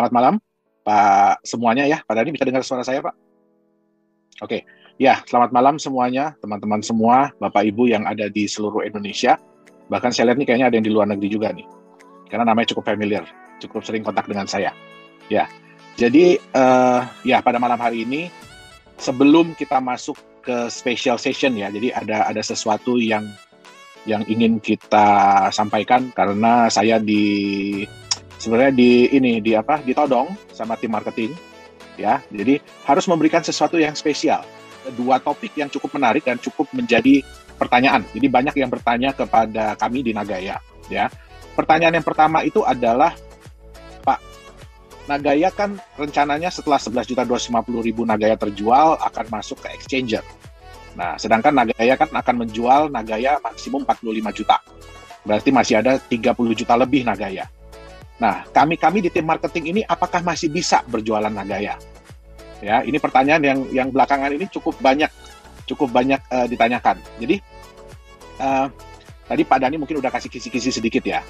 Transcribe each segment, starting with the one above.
Selamat malam, Pak semuanya ya. Pak Dhani bisa dengar suara saya, Pak? Oke. Ya, selamat malam semuanya, teman-teman semua, Bapak Ibu yang ada di seluruh Indonesia. Bahkan saya lihat nih kayaknya ada yang di luar negeri juga nih. Karena namanya cukup familiar, cukup sering kontak dengan saya. Ya. Jadi ya pada malam hari ini sebelum kita masuk ke special session ya. Jadi ada sesuatu yang ingin kita sampaikan karena saya sebenarnya ditodong sama tim marketing ya. Jadi harus memberikan sesuatu yang spesial. Dua topik yang cukup menarik dan cukup menjadi pertanyaan. Jadi banyak yang bertanya kepada kami di Nagaya ya. Pertanyaan yang pertama itu adalah, Pak, Nagaya kan rencananya setelah 11.250.000 Nagaya terjual akan masuk ke exchanger. Nah, sedangkan Nagaya kan akan menjual Nagaya maksimum 45 juta. Berarti masih ada 30 juta lebih Nagaya. Nah, kami di tim marketing ini apakah masih bisa berjualan Nagaya? Ya, ini pertanyaan yang belakangan ini cukup banyak ditanyakan. Jadi tadi Pak Dhani mungkin udah kasih kisi-kisi sedikit ya.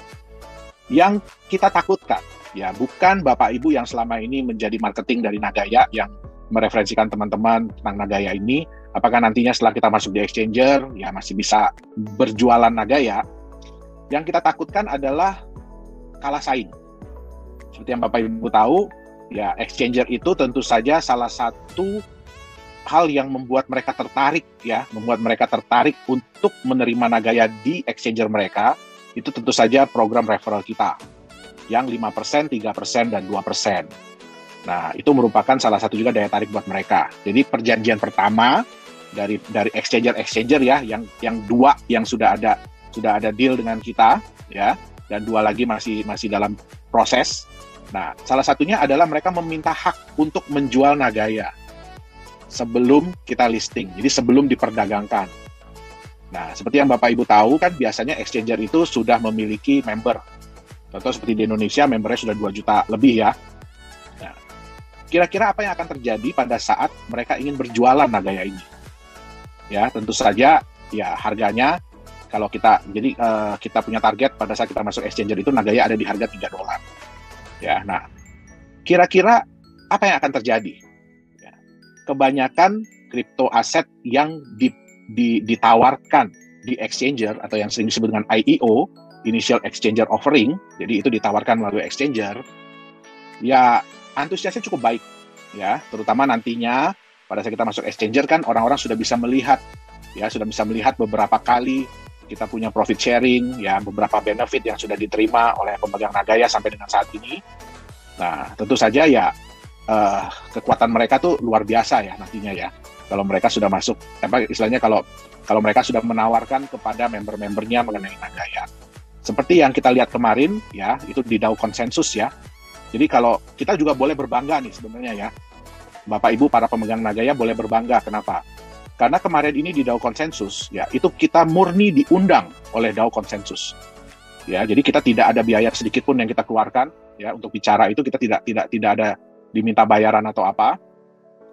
Yang kita takutkan ya bukan Bapak Ibu yang selama ini menjadi marketing dari Nagaya yang mereferensikan teman-teman tentang Nagaya ini, apakah nantinya setelah kita masuk di exchanger ya masih bisa berjualan Nagaya. Yang kita takutkan adalah kalah saing. Seperti yang Bapak Ibu tahu, ya exchanger itu tentu saja salah satu hal yang membuat mereka tertarik untuk menerima Nagaya di exchanger mereka, itu tentu saja program referral kita yang 5%, 3%, dan 2%. Nah, itu merupakan salah satu juga daya tarik buat mereka. Jadi perjanjian pertama dari exchanger ya, yang dua yang sudah ada deal dengan kita ya, dan dua lagi masih dalam proses. Nah, salah satunya adalah mereka meminta hak untuk menjual Nagaya sebelum kita listing, jadi sebelum diperdagangkan. Nah, seperti yang Bapak Ibu tahu kan biasanya exchanger itu sudah memiliki member. Contoh seperti di Indonesia, membernya sudah 2 juta lebih ya. Nah, kira-kira apa yang akan terjadi pada saat mereka ingin berjualan Nagaya ini? Ya, tentu saja ya harganya, kalau kita punya target pada saat kita masuk exchanger itu Nagaya ada di harga $3. Ya, nah, kira-kira apa yang akan terjadi? Ya, kebanyakan kripto aset yang ditawarkan di exchanger atau yang sering disebut dengan IEO, Initial Exchanger Offering, jadi itu ditawarkan melalui exchanger, ya antusiasnya cukup baik, ya, terutama nantinya pada saat kita masuk exchanger kan orang-orang sudah bisa melihat beberapa kali kita punya profit sharing, ya beberapa benefit yang sudah diterima oleh pemegang Nagaya sampai dengan saat ini. Nah, tentu saja ya kekuatan mereka tuh luar biasa ya nantinya ya. Kalau mereka sudah masuk, istilahnya kalau mereka sudah menawarkan kepada member-membernya mengenai Nagaya. Seperti yang kita lihat kemarin ya, itu di DAO konsensus ya. Jadi kalau kita juga boleh berbangga nih sebenarnya ya. Bapak Ibu para pemegang Nagaya boleh berbangga. Kenapa? Karena kemarin ini di DAO konsensus, ya itu kita murni diundang oleh DAO konsensus. Ya, jadi kita tidak ada biaya sedikit pun yang kita keluarkan, ya untuk bicara itu kita tidak ada diminta bayaran atau apa.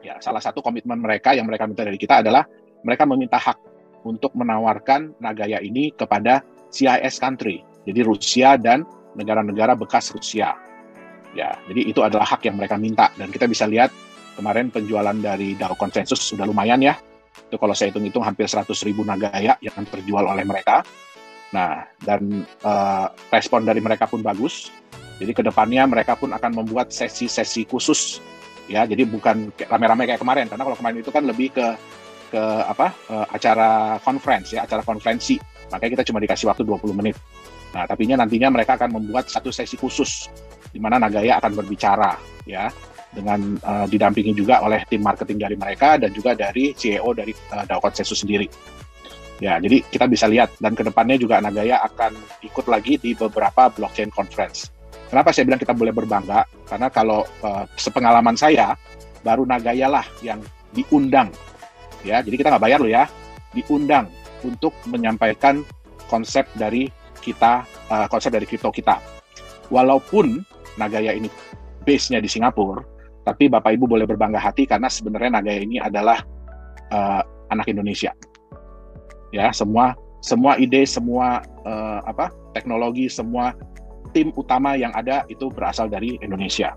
Ya, salah satu komitmen mereka yang mereka minta dari kita adalah mereka meminta hak untuk menawarkan Nagaya ini kepada CIS country, jadi Rusia dan negara-negara bekas Rusia. Ya, jadi itu adalah hak yang mereka minta dan kita bisa lihat kemarin penjualan dari DAO konsensus sudah lumayan ya. Itu kalau saya hitung-hitung hampir 100.000 Nagaya yang terjual oleh mereka. Nah, dan respon dari mereka pun bagus. Jadi kedepannya mereka pun akan membuat sesi-sesi khusus, ya. Jadi bukan rame-rame kayak kemarin, karena kalau kemarin itu kan lebih ke acara conference, ya, acara konferensi. Makanya kita cuma dikasih waktu 20 menit. Nah, tapinya nantinya mereka akan membuat satu sesi khusus di mana Nagaya akan berbicara, ya. Dengan didampingi juga oleh tim marketing dari mereka dan juga dari CEO dari DAO konsensus sendiri. Ya, jadi kita bisa lihat dan kedepannya juga Nagaya akan ikut lagi di beberapa blockchain conference. Kenapa saya bilang kita boleh berbangga? Karena kalau sepengalaman saya, baru Nagaya lah yang diundang. Ya, jadi kita nggak bayar loh ya, diundang untuk menyampaikan konsep dari kita, konsep dari kripto kita. Walaupun Nagaya ini base-nya di Singapura, tapi Bapak Ibu boleh berbangga hati karena sebenarnya Nagaya ini adalah anak Indonesia. Ya, semua ide, semua teknologi, semua tim utama yang ada itu berasal dari Indonesia.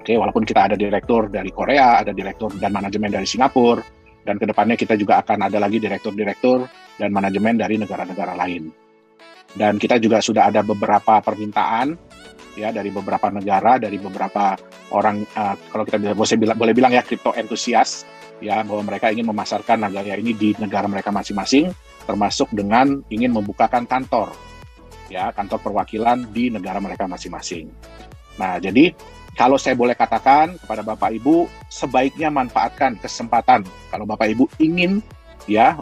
Oke, walaupun kita ada direktur dari Korea, ada direktur dan manajemen dari Singapura, dan kedepannya kita juga akan ada lagi direktur-direktur dan manajemen dari negara-negara lain. Dan kita juga sudah ada beberapa permintaan ya dari beberapa negara, dari beberapa orang, kalau kita boleh bilang ya crypto entusias, ya bahwa mereka ingin memasarkan Nagaya ini di negara mereka masing-masing, termasuk dengan ingin membukakan kantor, ya kantor perwakilan di negara mereka masing-masing. Nah, jadi kalau saya boleh katakan kepada Bapak Ibu, sebaiknya manfaatkan kesempatan. Kalau Bapak Ibu ingin ya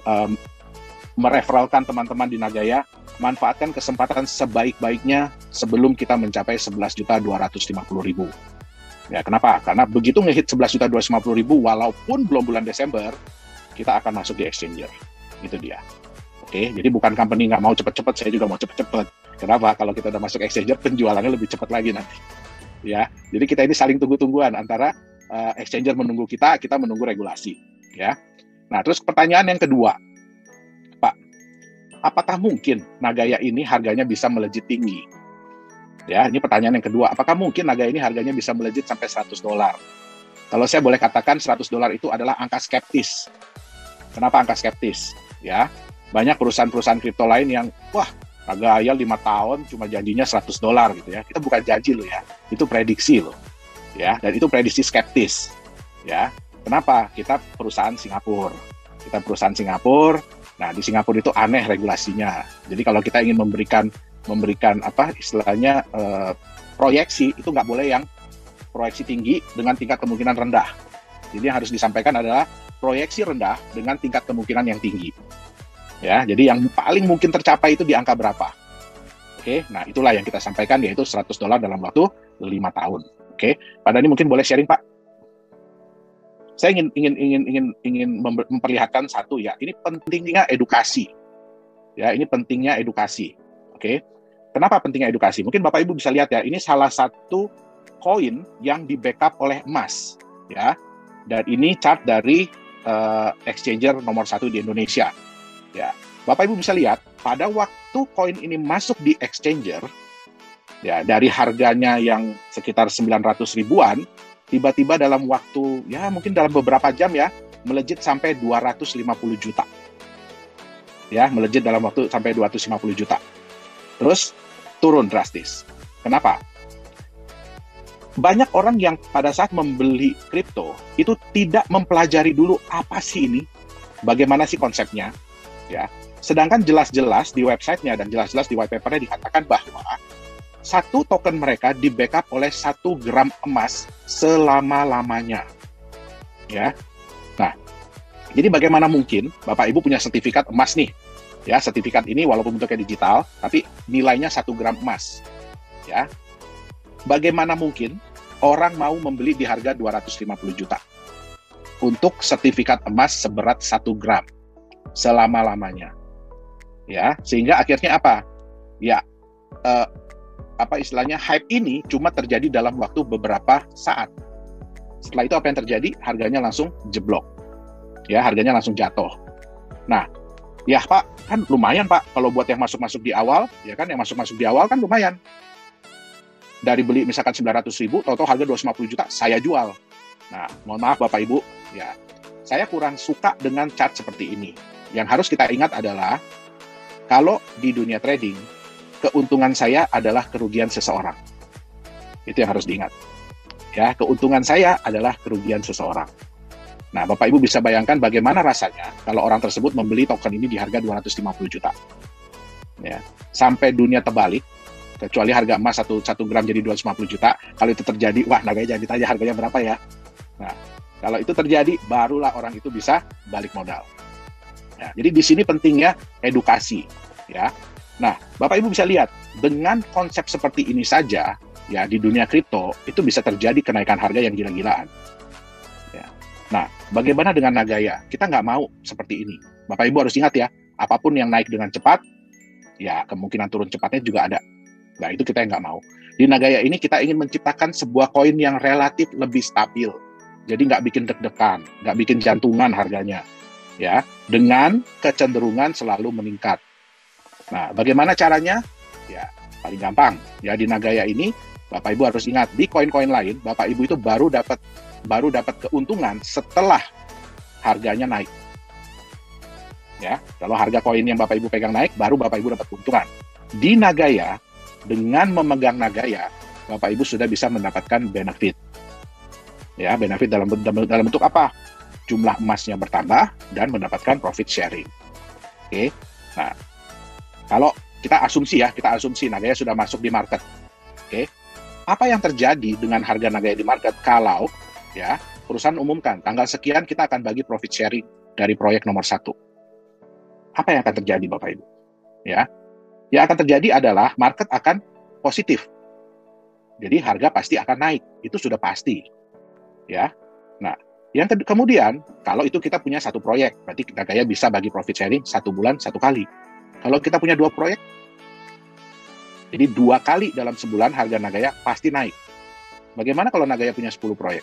mereferalkan teman-teman di Nagaya, manfaatkan kesempatan sebaik-baiknya sebelum kita mencapai 11.250.000. Ya, kenapa? Karena begitu ngehit 11.250.000, walaupun belum bulan Desember, kita akan masuk di exchanger. Itu dia. Oke, jadi bukan company nggak mau cepet-cepet, saya juga mau cepet-cepet. Kenapa? Kalau kita udah masuk exchanger, penjualannya lebih cepat lagi nanti. Ya, jadi kita ini saling tunggu-tungguan antara exchanger menunggu kita menunggu regulasi. Ya. Nah, terus pertanyaan yang kedua, Pak, apakah mungkin Nagaya ini harganya bisa melejit tinggi? Ya, ini pertanyaan yang kedua. Apakah mungkin Nagaya ini harganya bisa melejit sampai $100? Kalau saya boleh katakan $100 itu adalah angka skeptis. Kenapa angka skeptis? Ya, banyak perusahaan-perusahaan kripto lain yang, wah, Nagaya 5 tahun cuma janjinya $100 gitu ya. Kita bukan janji loh ya, itu prediksi loh. Ya, dan itu prediksi skeptis. Ya, kenapa? Kita perusahaan Singapura. Nah, di Singapura itu aneh regulasinya. Jadi kalau kita ingin memberikan apa istilahnya proyeksi, itu nggak boleh yang proyeksi tinggi dengan tingkat kemungkinan rendah. Jadi yang harus disampaikan adalah proyeksi rendah dengan tingkat kemungkinan yang tinggi. Ya, jadi yang paling mungkin tercapai itu di angka berapa? Oke, nah itulah yang kita sampaikan, yaitu $100 dalam waktu 5 tahun. Oke, Pak Dhani mungkin boleh sharing, Pak. Saya ingin memperlihatkan satu ya, ini pentingnya edukasi. Ya, ini pentingnya edukasi. Oke, kenapa pentingnya edukasi? Mungkin Bapak Ibu bisa lihat ya, ini salah satu koin yang di backup oleh emas, ya. Dan ini chart dari exchanger nomor 1 di Indonesia. Ya, Bapak Ibu bisa lihat pada waktu koin ini masuk di exchanger, ya dari harganya yang sekitar 900 ribuan, tiba-tiba dalam waktu ya mungkin dalam beberapa jam ya melejit sampai 250 juta. Ya, melejit dalam waktu sampai 250 juta. Terus turun drastis. Kenapa? Banyak orang yang pada saat membeli kripto itu tidak mempelajari dulu apa sih ini, bagaimana sih konsepnya. Ya, sedangkan jelas-jelas di websitenya dan jelas-jelas di white papernya dikatakan bahwa satu token mereka di backup oleh 1 gram emas selama-lamanya. Ya, nah, jadi bagaimana mungkin Bapak Ibu punya sertifikat emas nih? Ya, sertifikat ini walaupun bentuknya digital, tapi nilainya 1 gram emas. Ya, bagaimana mungkin orang mau membeli di harga 250 juta untuk sertifikat emas seberat 1 gram? Selama-lamanya, ya, sehingga akhirnya apa? Ya, apa istilahnya hype ini cuma terjadi dalam waktu beberapa saat. Setelah itu apa yang terjadi? Harganya langsung jeblok, ya, harganya langsung jatuh. Nah, ya Pak, kan lumayan Pak kalau buat yang masuk-masuk di awal, ya kan, yang masuk-masuk di awal kan lumayan. Dari beli misalkan 900 ribu, tahu-tahu harga 250 juta, saya jual. Nah, mohon maaf Bapak Ibu, ya, saya kurang suka dengan chart seperti ini. Yang harus kita ingat adalah, kalau di dunia trading, keuntungan saya adalah kerugian seseorang. Itu yang harus diingat. Ya, keuntungan saya adalah kerugian seseorang. Nah, Bapak Ibu bisa bayangkan bagaimana rasanya kalau orang tersebut membeli token ini di harga 250 juta. Ya, sampai dunia terbalik, kecuali harga emas 1 gram jadi 250 juta, kalau itu terjadi, wah, Nagaya jangan ditanya harganya berapa ya. Nah, kalau itu terjadi, barulah orang itu bisa balik modal. Ya, jadi di sini pentingnya edukasi, ya. Nah, Bapak Ibu bisa lihat dengan konsep seperti ini saja, ya di dunia kripto itu bisa terjadi kenaikan harga yang gila-gilaan. Ya. Nah, bagaimana dengan Nagaya? Kita nggak mau seperti ini. Bapak Ibu harus ingat ya, apapun yang naik dengan cepat, ya kemungkinan turun cepatnya juga ada. Nah, itu kita yang nggak mau. Di Nagaya ini kita ingin menciptakan sebuah koin yang relatif lebih stabil. Jadi nggak bikin deg-degan, nggak bikin jantungan harganya. Ya, dengan kecenderungan selalu meningkat. Nah, bagaimana caranya? Ya, paling gampang. Ya, di Nagaya ini Bapak Ibu harus ingat, di koin-koin lain, Bapak Ibu itu baru dapat keuntungan setelah harganya naik. Ya, kalau harga koin yang Bapak Ibu pegang naik, baru Bapak Ibu dapat keuntungan. Di Nagaya, dengan memegang Nagaya, Bapak Ibu sudah bisa mendapatkan benefit. Ya, benefit dalam bentuk apa? Jumlah emasnya bertambah dan mendapatkan profit sharing. Oke. Nah, kalau kita asumsi Nagaya sudah masuk di market. Oke. Apa yang terjadi dengan harga Nagaya di market kalau ya perusahaan umumkan tanggal sekian kita akan bagi profit sharing dari proyek nomor 1? Apa yang akan terjadi Bapak Ibu? Ya, yang akan terjadi adalah market akan positif. Jadi harga pasti akan naik, itu sudah pasti. Ya, nah yang kemudian kalau itu kita punya 1 proyek, berarti Nagaya bisa bagi profit sharing 1 bulan 1 kali. Kalau kita punya 2 proyek, jadi 2 kali dalam sebulan harga Nagaya pasti naik. Bagaimana kalau Nagaya punya 10 proyek?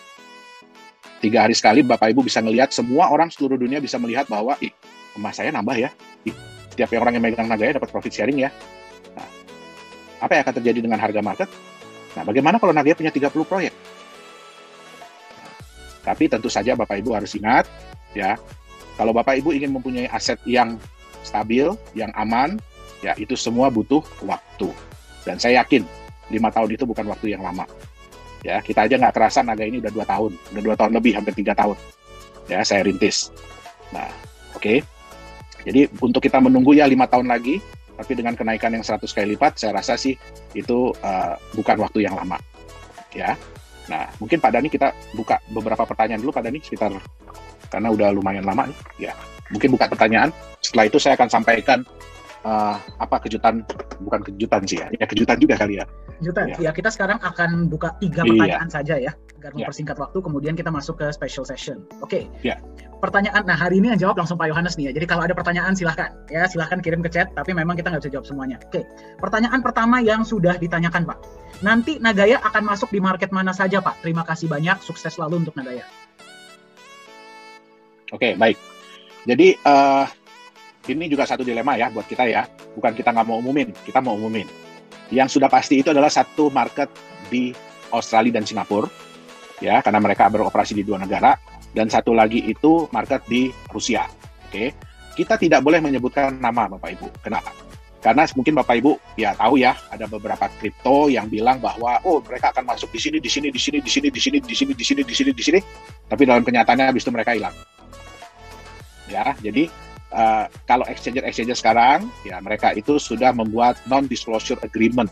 3 hari sekali Bapak Ibu bisa melihat, semua orang seluruh dunia bisa melihat bahwa emas saya nambah ya. Setiap orang yang megang Nagaya dapat profit sharing ya. Nah, apa yang akan terjadi dengan harga market? Nah, bagaimana kalau Nagaya punya 30 proyek? Tapi tentu saja Bapak Ibu harus ingat ya, kalau Bapak Ibu ingin mempunyai aset yang stabil, yang aman, ya itu semua butuh waktu. Dan saya yakin 5 tahun itu bukan waktu yang lama. Ya, kita aja nggak kerasa Nagaya ini udah 2 tahun, udah 2 tahun lebih, hampir 3 tahun. Ya, saya rintis. Nah, oke. Jadi untuk kita menunggu ya 5 tahun lagi, tapi dengan kenaikan yang 100 kali lipat, saya rasa sih itu bukan waktu yang lama. Ya. Nah, mungkin Pak Dhani kita buka beberapa pertanyaan dulu Pak Dhani, sekitar, karena udah lumayan lama nih. Ya, mungkin buka pertanyaan. Setelah itu saya akan sampaikan apa kejutan, bukan kejutan sih ya kejutan juga kali ya. Kejutan, ya kita sekarang akan buka 3 pertanyaan saja ya, agar mempersingkat waktu, kemudian kita masuk ke special session. Oke. Pertanyaan, nah hari ini yang jawab langsung Pak Yohanes nih ya, jadi kalau ada pertanyaan silahkan kirim ke chat, tapi memang kita nggak bisa jawab semuanya. Oke, pertanyaan pertama yang sudah ditanyakan Pak, nanti Nagaya akan masuk di market mana saja Pak? Terima kasih banyak, sukses selalu untuk Nagaya. Oke, baik. Jadi ini juga satu dilema ya buat kita ya. Bukan kita nggak mau umumin, kita mau umumin. Yang sudah pasti itu adalah satu market di Australia dan Singapura, ya, karena mereka beroperasi di 2 negara. Dan satu lagi itu market di Rusia. Oke, kita tidak boleh menyebutkan nama Bapak Ibu. Kenapa? Karena mungkin Bapak Ibu ya tahu ya, ada beberapa kripto yang bilang bahwa mereka akan masuk di sini, di sini, di sini, di sini, di sini, di sini, di sini, di sini, di sini. Tapi dalam kenyataannya habis itu mereka hilang. Ya, jadi kalau exchanger sekarang, ya mereka itu sudah membuat non-disclosure agreement.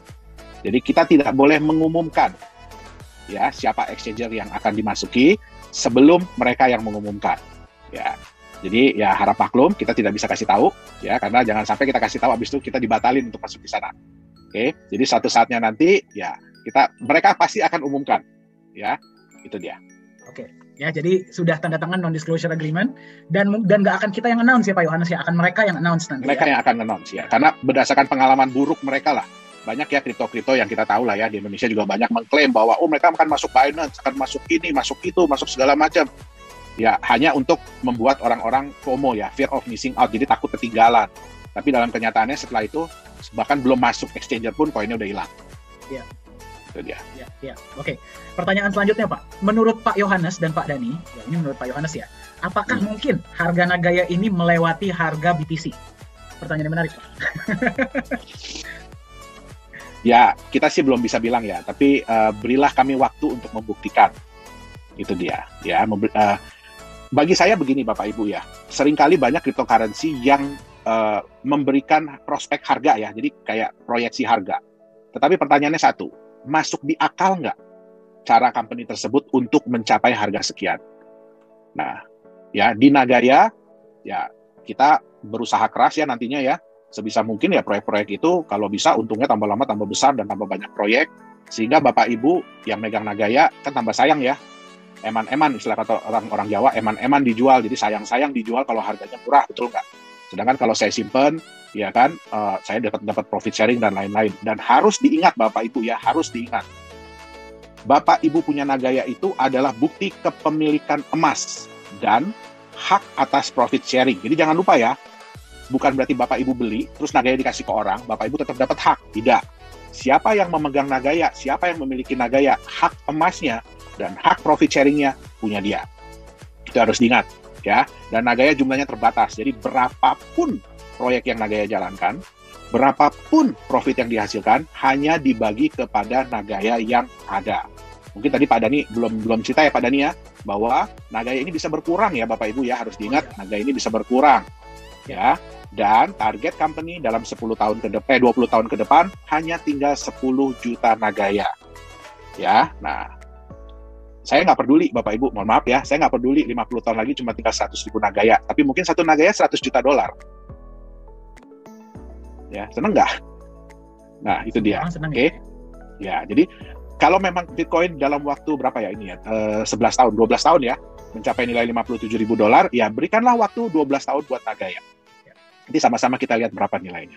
Jadi kita tidak boleh mengumumkan ya siapa exchanger yang akan dimasuki sebelum mereka yang mengumumkan. Ya, jadi ya harap maklum, kita tidak bisa kasih tahu ya, karena jangan sampai kita kasih tahu habis itu kita dibatalin untuk masuk di sana. Oke, jadi suatu saatnya nanti ya mereka pasti akan umumkan. Ya, itu dia. Oke. Ya, jadi sudah tanda tangan non-disclosure agreement dan nggak akan kita yang announce ya Pak Yohanes ya, akan mereka yang announce nanti. Mereka yang akan announce ya, karena berdasarkan pengalaman buruk mereka lah. Banyak ya kripto-kripto yang kita tahu lah ya, di Indonesia juga banyak mengklaim bahwa mereka akan masuk Binance, akan masuk ini, masuk itu, masuk segala macam. Ya, hanya untuk membuat orang-orang FOMO ya, fear of missing out, jadi takut ketinggalan. Tapi dalam kenyataannya setelah itu bahkan belum masuk exchanger pun koinnya udah hilang. Iya. Itu dia. Ya. Oke. Pertanyaan selanjutnya Pak, menurut Pak Yohanes dan Pak Dhani, ya ini menurut Pak Yohanes ya, apakah mungkin harga Nagaya ini melewati harga BTC? Pertanyaan yang menarik Pak. Ya, kita sih belum bisa bilang ya, tapi berilah kami waktu untuk membuktikan. Itu dia. Ya, bagi saya begini Bapak Ibu ya, seringkali banyak cryptocurrency yang memberikan prospek harga ya, jadi kayak proyeksi harga. Tetapi pertanyaannya satu, masuk di akal nggak cara company tersebut untuk mencapai harga sekian? Nah, ya di Nagaya, ya kita berusaha keras ya nantinya ya, sebisa mungkin ya proyek-proyek itu kalau bisa untungnya tambah lama, tambah besar, dan tambah banyak proyek, sehingga Bapak Ibu yang megang Nagaya kan tambah sayang ya, eman-eman istilah kata orang Jawa, eman-eman dijual, jadi sayang-sayang dijual kalau harganya murah, betul nggak? Sedangkan kalau saya simpen, ya kan, saya dapat profit sharing dan lain-lain. Dan harus diingat Bapak Ibu ya, harus diingat. Bapak Ibu punya Nagaya itu adalah bukti kepemilikan emas dan hak atas profit sharing. Jadi jangan lupa ya, bukan berarti Bapak Ibu beli, terus Nagaya dikasih ke orang, Bapak Ibu tetap dapat hak. Tidak. siapa yang memegang Nagaya, siapa yang memiliki Nagaya, hak emasnya dan hak profit sharingnya punya dia. Itu harus diingat, ya. Dan Nagaya jumlahnya terbatas, jadi berapapun proyek yang Nagaya jalankan, berapapun profit yang dihasilkan, hanya dibagi kepada Nagaya yang ada. Mungkin tadi Pak Dhani belum cerita ya Pak Dhani ya, bahwa Nagaya ini bisa berkurang ya Bapak Ibu ya, harus diingat Nagaya ini bisa berkurang. Ya, dan target company dalam 20 tahun ke depan hanya tinggal 10 juta Nagaya. Ya, nah, saya nggak peduli Bapak Ibu, mohon maaf ya, saya nggak peduli 50 tahun lagi cuma tinggal 100 ribu Nagaya, tapi mungkin satu Nagaya 100 juta dolar. Ya, seneng nggak? Nah, itu dia. Oke. Ya, jadi kalau memang Bitcoin dalam waktu berapa ya ini ya, 11 tahun, 12 tahun ya, mencapai nilai 57 ribu dolar, ya berikanlah waktu 12 tahun buat Nagaya. Nanti sama-sama kita lihat berapa nilainya.